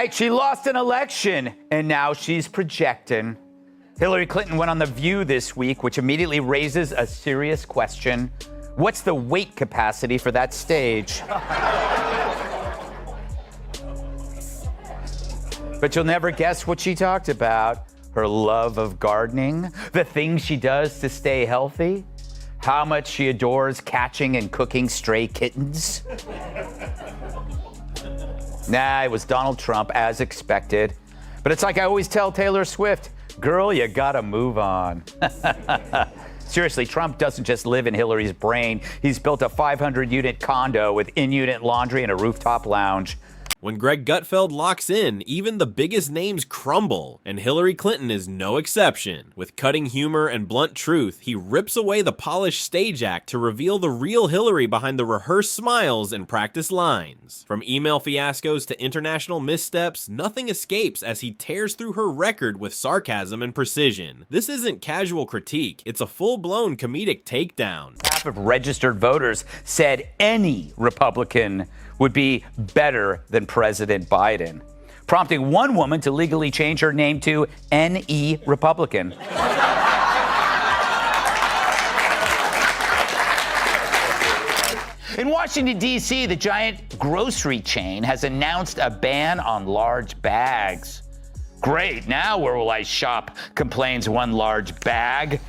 right, she lost an election, and now she's projecting. Hillary Clinton went on The View this week, which immediately raises a serious question. What's the weight capacity for that stage? But you'll never guess what she talked about. Her love of gardening, the things she does to stay healthy, how much she adores catching and cooking stray kittens. Nah, it was Donald Trump, as expected. But it's like I always tell Taylor Swift, girl, you gotta move on. Seriously, Trump doesn't just live in Hillary's brain. He's built a 500-unit condo with in-unit laundry and a rooftop lounge. When Greg Gutfeld locks in, even the biggest names crumble, and Hillary Clinton is no exception. With cutting humor and blunt truth, he rips away the polished stage act to reveal the real Hillary behind the rehearsed smiles and practiced lines. From email fiascos to international missteps, nothing escapes as he tears through her record with sarcasm and precision. This isn't casual critique, it's a full-blown comedic takedown. Half of registered voters said any Republican would be better than President Biden, prompting one woman to legally change her name to N.E. Republican. In Washington, D.C., the giant grocery chain has announced a ban on large bags. Great, now where will I shop, complains one large bag.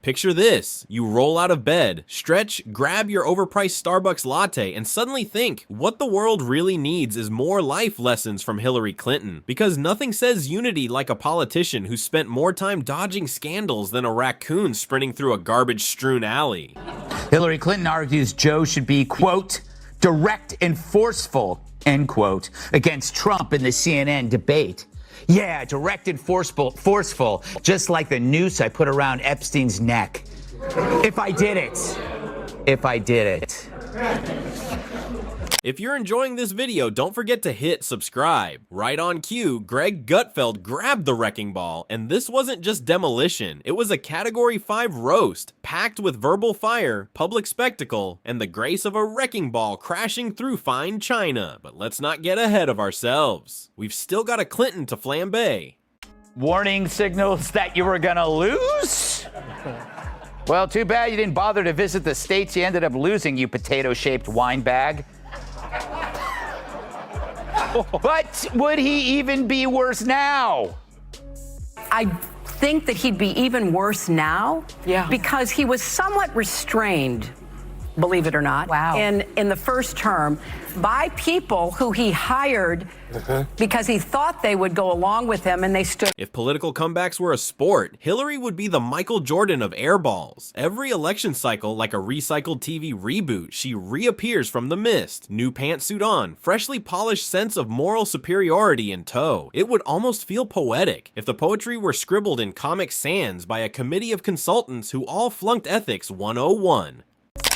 Picture this, you roll out of bed, stretch, grab your overpriced Starbucks latte, and suddenly think, what the world really needs is more life lessons from Hillary Clinton. Because nothing says unity like a politician who spent more time dodging scandals than a raccoon sprinting through a garbage-strewn alley. Hillary Clinton argues Joe should be, quote, direct and forceful, end quote, against Trump in the CNN debate. Yeah, direct and forceful, just like the noose I put around Epstein's neck. If I did it. If you're enjoying this video, don't forget to hit subscribe. Right on cue, Greg Gutfeld grabbed the wrecking ball, and this wasn't just demolition, it was a Category 5 roast, packed with verbal fire, public spectacle, and the grace of a wrecking ball crashing through fine china. But let's not get ahead of ourselves. We've still got a Clinton to flambe. Warning signals that you were gonna lose? Well, too bad you didn't bother to visit the states you ended up losing, you potato-shaped wine bag. But would he even be worse now? I think that he'd be even worse now because he was somewhat restrained, believe it or not, in the first term by people who he hired because he thought they would go along with him, and they stood. If political comebacks were a sport, Hillary would be the Michael Jordan of airballs. Every election cycle, like a recycled TV reboot, she reappears from the mist, new pantsuit on, freshly polished sense of moral superiority in tow. It would almost feel poetic if the poetry were scribbled in Comic Sans by a committee of consultants who all flunked Ethics 101.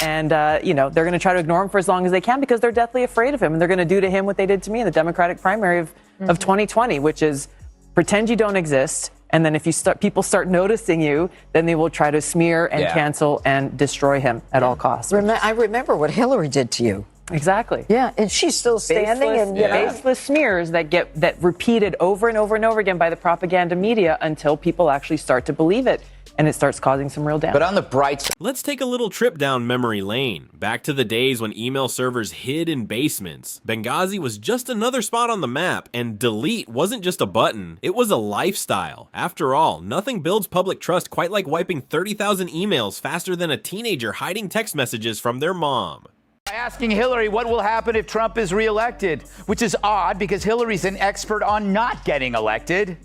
And, you know, they're going to try to ignore him for as long as they can because they're deathly afraid of him. And they're going to do to him what they did to me in the Democratic primary of 2020, which is pretend you don't exist. And then if you people start noticing you, then they will try to smear and cancel and destroy him at all costs. I remember what Hillary did to you. Exactly. Yeah, and she's still standing. Baseless smears that repeated over and over and over again by the propaganda media until people actually start to believe it. And it starts causing some real damage. But on the bright side, let's take a little trip down memory lane. Back to the days when email servers hid in basements. Benghazi was just another spot on the map, and delete wasn't just a button, it was a lifestyle. After all, nothing builds public trust quite like wiping 30,000 emails faster than a teenager hiding text messages from their mom. asking Hillary what will happen if Trump is reelected, which is odd because Hillary's an expert on not getting elected.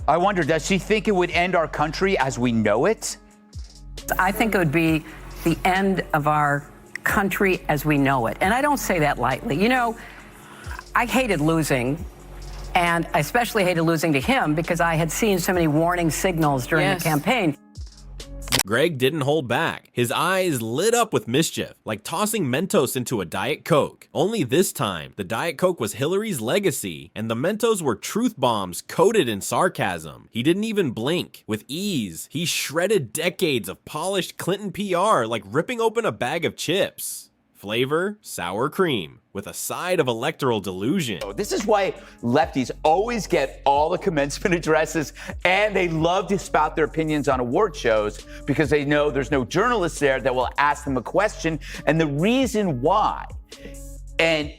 I wonder, does she think it would end our country as we know it? I think it would be the end of our country as we know it. And I don't say that lightly. You know, I hated losing, and I especially hated losing to him because I had seen so many warning signals during the campaign. Greg didn't hold back. His eyes lit up with mischief, like tossing Mentos into a Diet Coke. Only this time, the Diet Coke was Hillary's legacy, and the Mentos were truth bombs coated in sarcasm. He didn't even blink. With ease, he shredded decades of polished Clinton PR like ripping open a bag of chips. Flavor, sour cream, with a side of electoral delusion. This is why lefties always get all the commencement addresses, and they love to spout their opinions on award shows because they know there's no journalist there that will ask them a question. And the reason why, and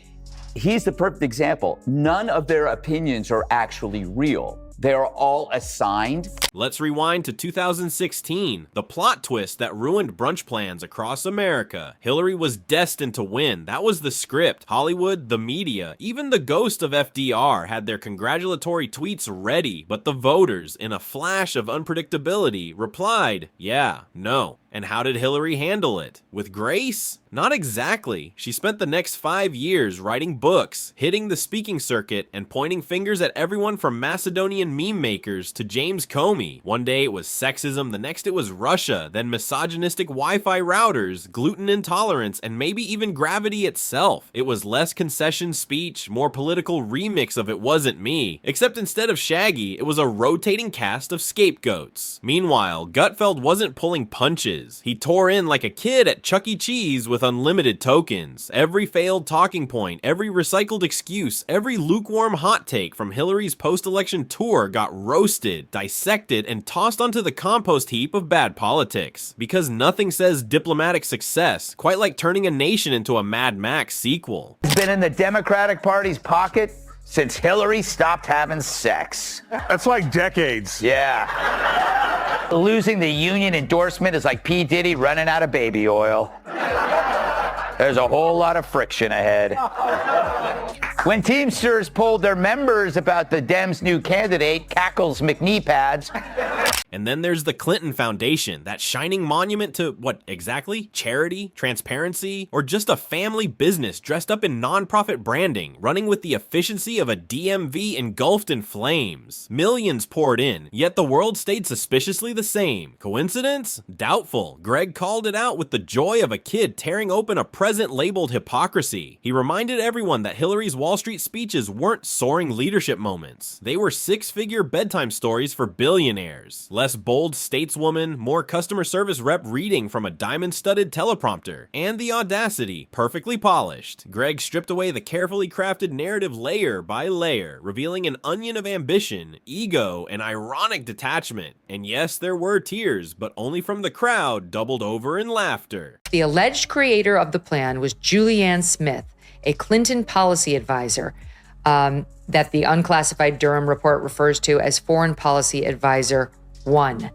he's the perfect example, none of their opinions are actually real. They are all assigned. Let's rewind to 2016, the plot twist that ruined brunch plans across America. Hillary was destined to win. That was the script. Hollywood, the media, even the ghost of FDR had their congratulatory tweets ready, but the voters, in a flash of unpredictability, replied, yeah, no. And how did Hillary handle it? With grace? Not exactly. She spent the next 5 years writing books, hitting the speaking circuit, and pointing fingers at everyone from Macedonian meme makers to James Comey. One day it was sexism, the next it was Russia, then misogynistic Wi-Fi routers, gluten intolerance, and maybe even gravity itself. It was less concession speech, more political remix of It Wasn't Me, except instead of Shaggy, it was a rotating cast of scapegoats. Meanwhile, Gutfeld wasn't pulling punches. He tore in like a kid at Chuck E. Cheese with unlimited tokens. Every failed talking point, every recycled excuse, every lukewarm hot take from Hillary's post-election tour got roasted, dissected, and tossed onto the compost heap of bad politics. Because nothing says diplomatic success, quite like turning a nation into a Mad Max sequel. It's been in the Democratic Party's pocket since Hillary stopped having sex. That's like decades. Yeah. Losing the union endorsement is like P. Diddy running out of baby oil. There's a whole lot of friction ahead. When Teamsters polled their members about the Dems' new candidate, Cackle's McKnee pads. And then there's the Clinton Foundation, that shining monument to, what exactly? Charity, transparency, or just a family business dressed up in nonprofit branding, running with the efficiency of a DMV engulfed in flames. Millions poured in, yet the world stayed suspiciously the same. Coincidence? Doubtful. Greg called it out with the joy of a kid tearing open a present labeled hypocrisy. He reminded everyone that Hillary's Wall Street speeches weren't soaring leadership moments. They were six-figure bedtime stories for billionaires. Less bold stateswoman, more customer service rep reading from a diamond-studded teleprompter, and the audacity, perfectly polished. Greg stripped away the carefully crafted narrative layer by layer, revealing an onion of ambition, ego, and ironic detachment. And yes, there were tears, but only from the crowd doubled over in laughter. The alleged creator of the plan was Julianne Smith, a Clinton policy advisor that the unclassified Durham report refers to as Foreign Policy Advisor 1.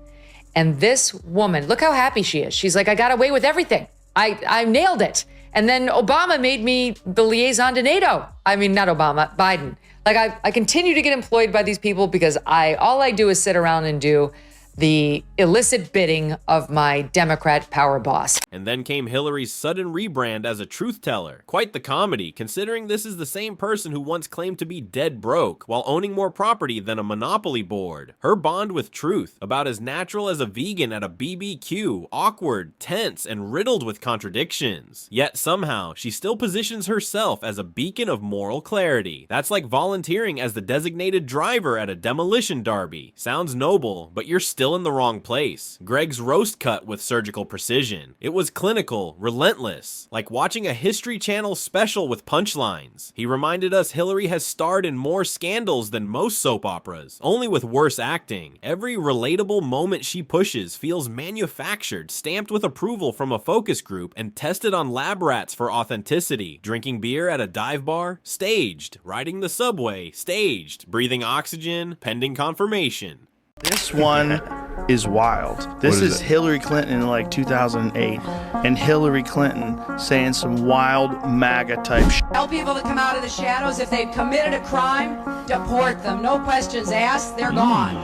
And this woman, look how happy she is. She's like, I got away with everything. I nailed it. And then Obama made me the liaison to NATO. I mean, not Obama, Biden. Like I continue to get employed by these people because all I do is sit around and do the illicit bidding of my Democrat power boss. And then came Hillary's sudden rebrand as a truth teller. Quite the comedy, considering this is the same person who once claimed to be dead broke while owning more property than a monopoly board. Her bond with truth, about as natural as a vegan at a BBQ, awkward, tense, and riddled with contradictions. Yet somehow, she still positions herself as a beacon of moral clarity. That's like volunteering as the designated driver at a demolition derby. Sounds noble, but you're still in the wrong place. Greg's roast cut with surgical precision. It was clinical, relentless, like watching a History Channel special with punchlines. He reminded us Hillary has starred in more scandals than most soap operas, only with worse acting. Every relatable moment she pushes feels manufactured, stamped with approval from a focus group, and tested on lab rats for authenticity. Drinking beer at a dive bar? Staged. Riding the subway? Staged. Breathing oxygen? Pending confirmation. This one is wild. This is Hillary Clinton in like 2008, and Hillary Clinton saying some wild MAGA type shit. Tell people to come out of the shadows. If they've committed a crime, deport them. No questions asked. They're gone.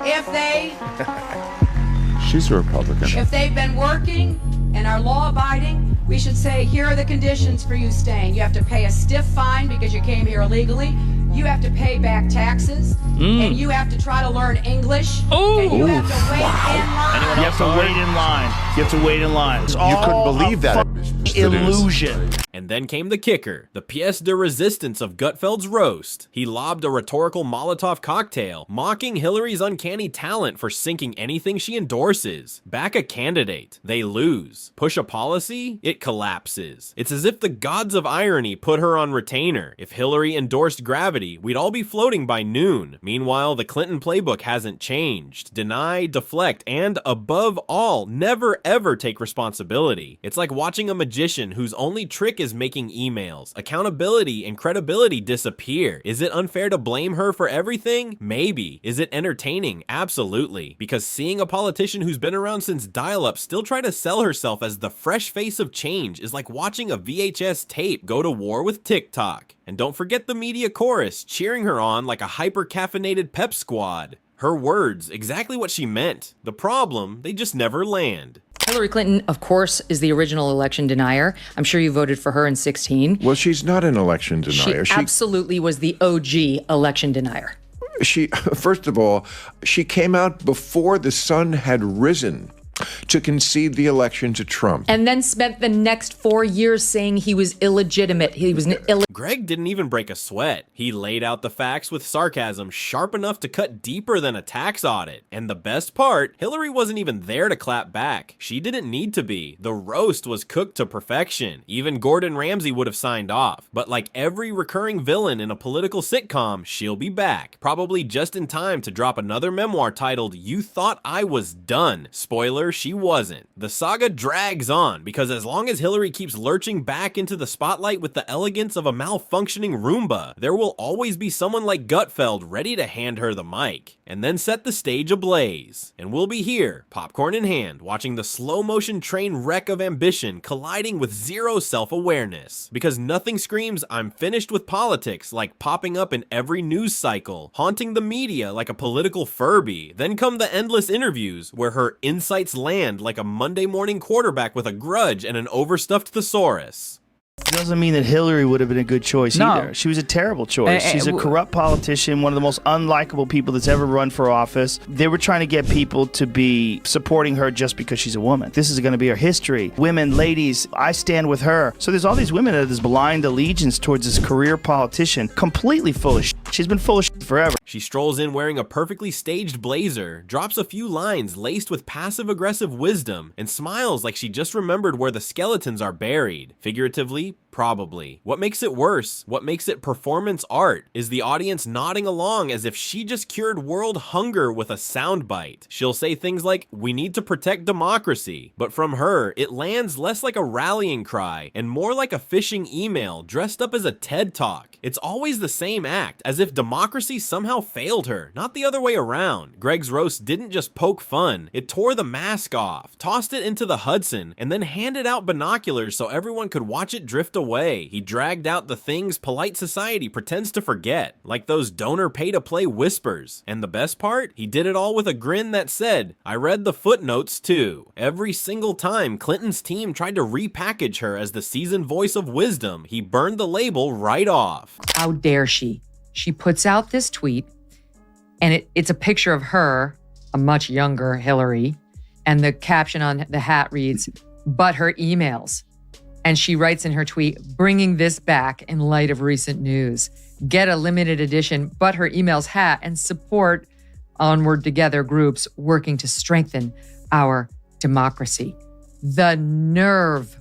If they... She's a Republican. If they've been working and are law-abiding, we should say, here are the conditions for you staying. You have to pay a stiff fine because you came here illegally. you have to pay back taxes, and you have to try to learn English, and you have to wait in line. You have to wait in line. You have to wait in line. It's You couldn't believe that. illusion. And then came the kicker, the pièce de resistance of Gutfeld's roast. He lobbed a rhetorical Molotov cocktail, mocking Hillary's uncanny talent for sinking anything she endorses. Back a candidate, they lose. Push a policy, it collapses. It's as if the gods of irony put her on retainer. If Hillary endorsed gravity, we'd all be floating by noon. Meanwhile, the Clinton playbook hasn't changed. Deny, deflect, and above all, never ever take responsibility. It's like watching a magician whose only trick is making emails. Accountability and credibility disappear. Is it unfair to blame her for everything? Maybe. Is it entertaining? Absolutely. Because seeing a politician who's been around since dial-up still try to sell herself as the fresh face of change is like watching a VHS tape go to war with TikTok. And don't forget the media chorus cheering her on like a hyper-caffeinated pep squad. Her words, exactly what she meant. The problem, they just never land. Hillary Clinton, of course, is the original election denier. I'm sure you voted for her in 2016. Well, she's not an election denier. She absolutely was the OG election denier. She, first of all, she came out before the sun had risen to concede the election to Trump. And then spent the next 4 years saying he was illegitimate. He was Greg didn't even break a sweat. He laid out the facts with sarcasm sharp enough to cut deeper than a tax audit. And the best part, Hillary wasn't even there to clap back. She didn't need to be. The roast was cooked to perfection. Even Gordon Ramsay would have signed off. But like every recurring villain in a political sitcom, she'll be back. Probably just in time to drop another memoir titled You Thought I Was Done. Spoiler, she wasn't. The saga drags on because as long as Hillary keeps lurching back into the spotlight with the elegance of a malfunctioning Roomba, there will always be someone like Gutfeld ready to hand her the mic and then set the stage ablaze. And we'll be here, popcorn in hand, watching the slow motion train wreck of ambition colliding with zero self-awareness. Because nothing screams I'm finished with politics like popping up in every news cycle, haunting the media like a political Furby. Then come the endless interviews where her insights land like a Monday morning quarterback with a grudge and an overstuffed thesaurus. Doesn't mean that Hillary would have been a good choice either. She was a terrible choice. She's a corrupt politician, one of the most unlikable people that's ever run for office. They were trying to get people to be supporting her just because she's a woman. This is going to be her history. Women, ladies, I stand with her. So there's all these women that have this blind allegiance towards this career politician, completely full of shit. She's been full of shit forever. She strolls in wearing a perfectly staged blazer, drops a few lines laced with passive-aggressive wisdom, and smiles like she just remembered where the skeletons are buried. Figuratively, probably. What makes it worse, what makes it performance art, is the audience nodding along as if she just cured world hunger with a soundbite. She'll say things like, we need to protect democracy, but from her, it lands less like a rallying cry and more like a phishing email dressed up as a TED Talk. It's always the same act, as if democracy somehow failed her, not the other way around. Greg's roast didn't just poke fun, it tore the mask off, tossed it into the Hudson, and then handed out binoculars so everyone could watch it drift away. He dragged out the things polite society pretends to forget, like those donor pay-to-play whispers. And the best part? He did it all with a grin that said, I read the footnotes too. Every single time Clinton's team tried to repackage her as the seasoned voice of wisdom, he burned the label right off. How dare she? She puts out this tweet, and it's a picture of her, a much younger Hillary, and the caption on the hat reads, but her emails. And she writes in her tweet, bringing this back in light of recent news. Get a limited edition but her emails hat and support Onward Together groups working to strengthen our democracy. The nerve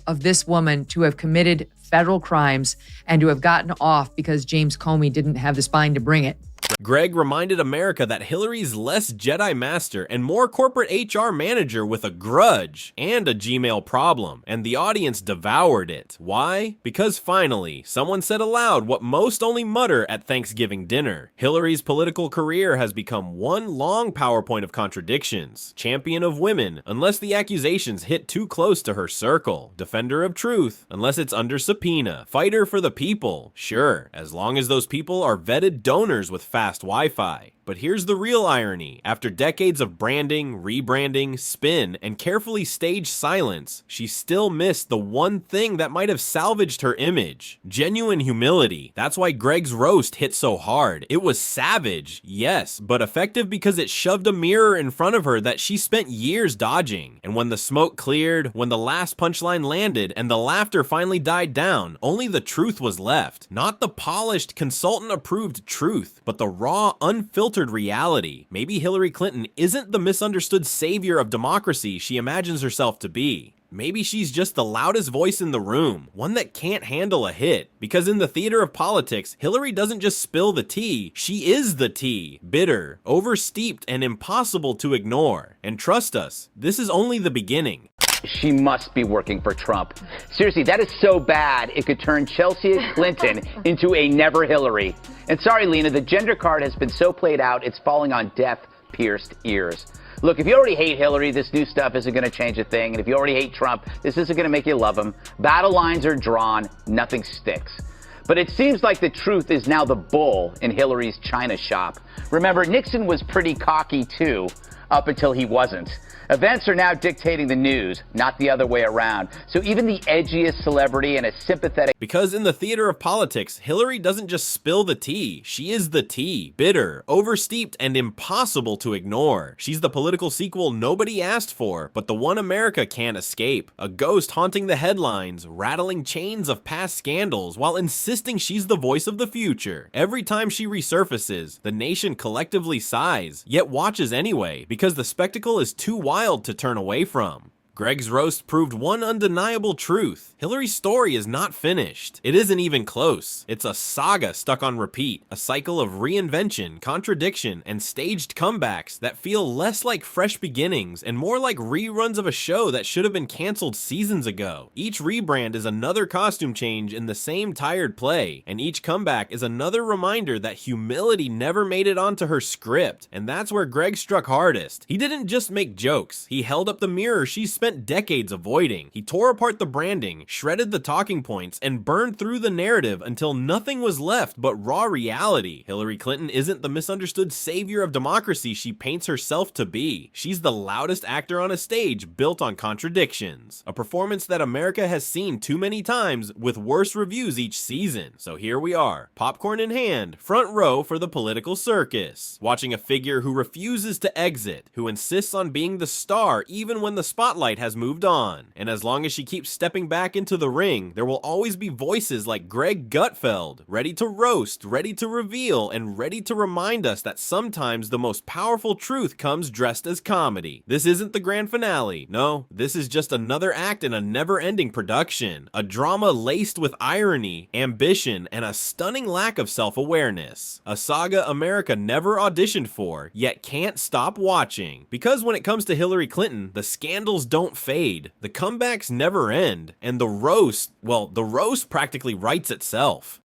of this woman to have committed federal crimes and to have gotten off because James Comey didn't have the spine to bring it. Greg reminded America that Hillary's less Jedi Master and more corporate HR manager with a grudge and a Gmail problem, and the audience devoured it. Why? Because finally, someone said aloud what most only mutter at Thanksgiving dinner. Hillary's political career has become one long PowerPoint of contradictions. Champion of women, unless the accusations hit too close to her circle. Defender of truth, unless it's under subpoena. Fighter for the people, sure, as long as those people are vetted donors with fast Wi-Fi. But here's the real irony. After decades of branding, rebranding, spin, and carefully staged silence, she still missed the one thing that might have salvaged her image. Genuine humility. That's why Greg's roast hit so hard. It was savage, yes, but effective because it shoved a mirror in front of her that she spent years dodging. And when the smoke cleared, when the last punchline landed, and the laughter finally died down, only the truth was left. Not the polished, consultant-approved truth, but the raw, unfiltered reality. Maybe Hillary Clinton isn't the misunderstood savior of democracy she imagines herself to be. Maybe she's just the loudest voice in the room, one that can't handle a hit. Because in the theater of politics, Hillary doesn't just spill the tea, she is the tea. Bitter, oversteeped, and impossible to ignore. And trust us, this is only the beginning. She must be working for Trump. Seriously, that is so bad, it could turn Chelsea Clinton into a never Hillary. And sorry, Lena, the gender card has been so played out, it's falling on deaf-pierced ears. Look, if you already hate Hillary, this new stuff isn't going to change a thing. And if you already hate Trump, this isn't going to make you love him. Battle lines are drawn, nothing sticks. But it seems like the truth is now the bull in Hillary's china shop. Remember, Nixon was pretty cocky too, up until he wasn't. Events are now dictating the news, not the other way around. So even the edgiest celebrity and a sympathetic... Because in the theater of politics, Hillary doesn't just spill the tea. She is the tea. Bitter, oversteeped, and impossible to ignore. She's the political sequel nobody asked for, but the one America can't escape. A ghost haunting the headlines, rattling chains of past scandals, while insisting she's the voice of the future. Every time she resurfaces, the nation collectively sighs, yet watches anyway, because the spectacle is too wild to turn away from. Greg's roast proved one undeniable truth. Hillary's story is not finished. It isn't even close. It's a saga stuck on repeat, a cycle of reinvention, contradiction, and staged comebacks that feel less like fresh beginnings and more like reruns of a show that should have been canceled seasons ago. Each rebrand is another costume change in the same tired play, and each comeback is another reminder that humility never made it onto her script. And that's where Greg struck hardest. He didn't just make jokes. He held up the mirror she spent decades avoiding. He tore apart the branding, shredded the talking points, and burned through the narrative until nothing was left but raw reality. Hillary Clinton isn't the misunderstood savior of democracy she paints herself to be. She's the loudest actor on a stage built on contradictions. A performance that America has seen too many times with worse reviews each season. So here we are, popcorn in hand, front row for the political circus, watching a figure who refuses to exit, who insists on being the star even when the spotlight has moved on. And as long as she keeps stepping back into the ring, there will always be voices like Greg Gutfeld, ready to roast, ready to reveal, and ready to remind us that sometimes the most powerful truth comes dressed as comedy. This isn't the grand finale. No, this is just another act in a never-ending production. A drama laced with irony, ambition, and a stunning lack of self-awareness. A saga America never auditioned for, yet can't stop watching. Because when it comes to Hillary Clinton, the scandals don't fade, the comebacks never end, and the roast, well, the roast practically writes itself.